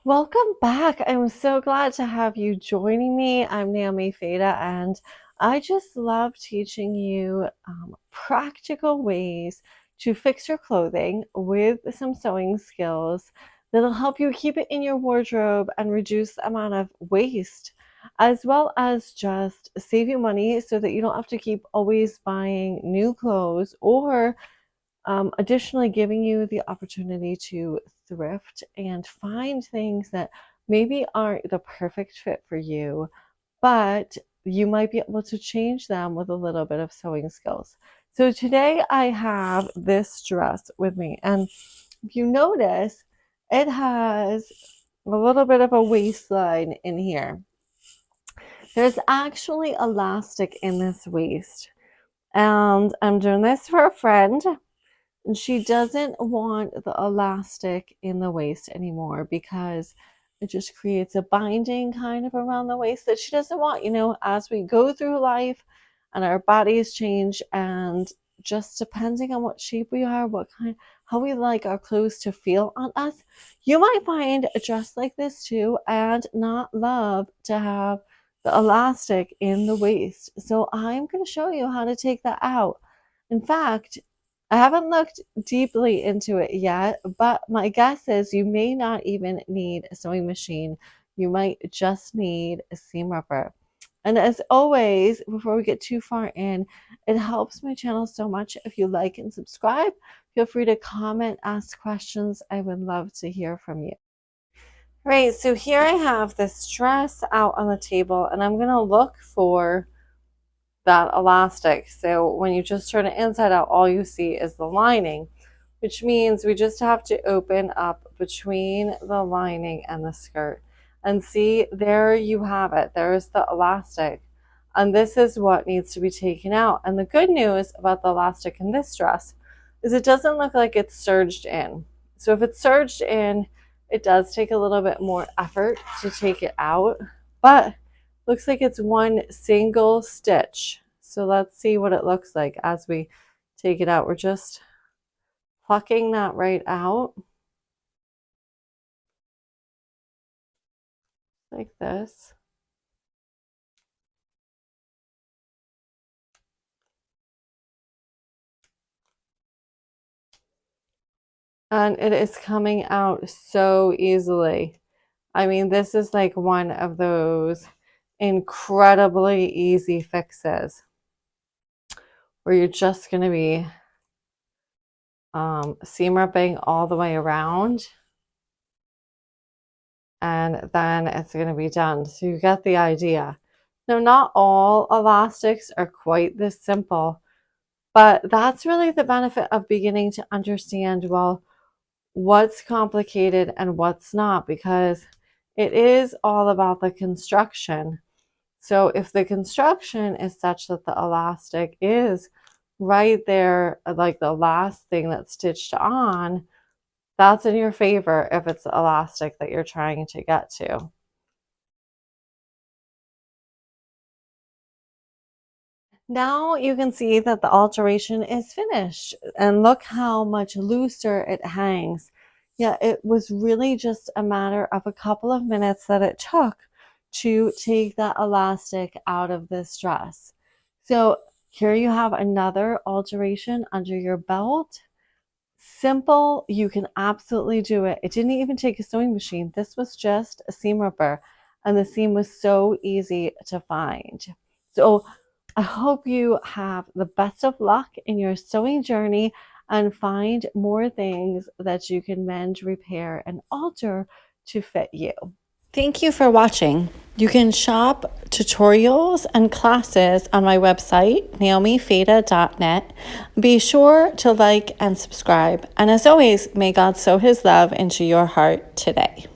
Welcome back. I'm so glad to have you joining me. I'm Naomi Feda, and I just love teaching you practical ways to fix your clothing with some sewing skills that'll help you keep it in your wardrobe and reduce the amount of waste, as well as just save you money so that you don't have to keep always buying new clothes or additionally, giving you the opportunity to thrift and find things that maybe aren't the perfect fit for you, but you might be able to change them with a little bit of sewing skills. So today I have this dress with me, and if you notice, it has a little bit of a waistline in here. There's actually elastic in this waist, and I'm doing this for a friend. And she doesn't want the elastic in the waist anymore because it just creates a binding kind of around the waist that she doesn't want. As we go through life and our bodies change, and just depending on what shape we are, how we like our clothes to feel on us, you might find a dress like this too and not love to have the elastic in the waist. So I'm going to show you how to take that out. In fact, I haven't looked deeply into it yet, but my guess is you may not even need a sewing machine. You might just need a seam ripper. And as always, before we get too far in, it helps my channel so much if you like and subscribe. Feel free to comment, ask questions. I would love to hear from you. All right, so here I have this dress out on the table, and I'm going to look for that elastic. So when you just turn it inside out, all you see is the lining, which means we just have to open up between the lining and the skirt. And see, there you have it. There's the elastic. And this is what needs to be taken out. And the good news about the elastic in this dress is it doesn't look like it's serged in. So if it's serged in, it does take a little bit more effort to take it out, but looks like it's one single stitch. So let's see what it looks like as we take it out. We're just plucking that right out like this. And it is coming out so easily. I mean, this is like one of those incredibly easy fixes where you're just going to be seam ripping all the way around, and then it's going to be done. So you get the idea. Now, not all elastics are quite this simple, but that's really the benefit of beginning to understand, well, what's complicated and what's not, because it is all about the construction. So if the construction is such that the elastic is right there, like the last thing that's stitched on, that's in your favor if it's the elastic that you're trying to get to. Now you can see that the alteration is finished, and look how much looser it hangs. Yeah, it was really just a matter of a couple of minutes that it took to take that elastic out of this dress. So here you have another alteration under your belt. Simple, you can absolutely do it. It didn't even take a sewing machine. This was just a seam ripper, and the seam was so easy to find. So I hope you have the best of luck in your sewing journey and find more things that you can mend, repair, and alter to fit you. Thank you for watching. You can shop tutorials and classes on my website, naomifeda.net. Be sure to like and subscribe. And as always, may God sow his love into your heart today.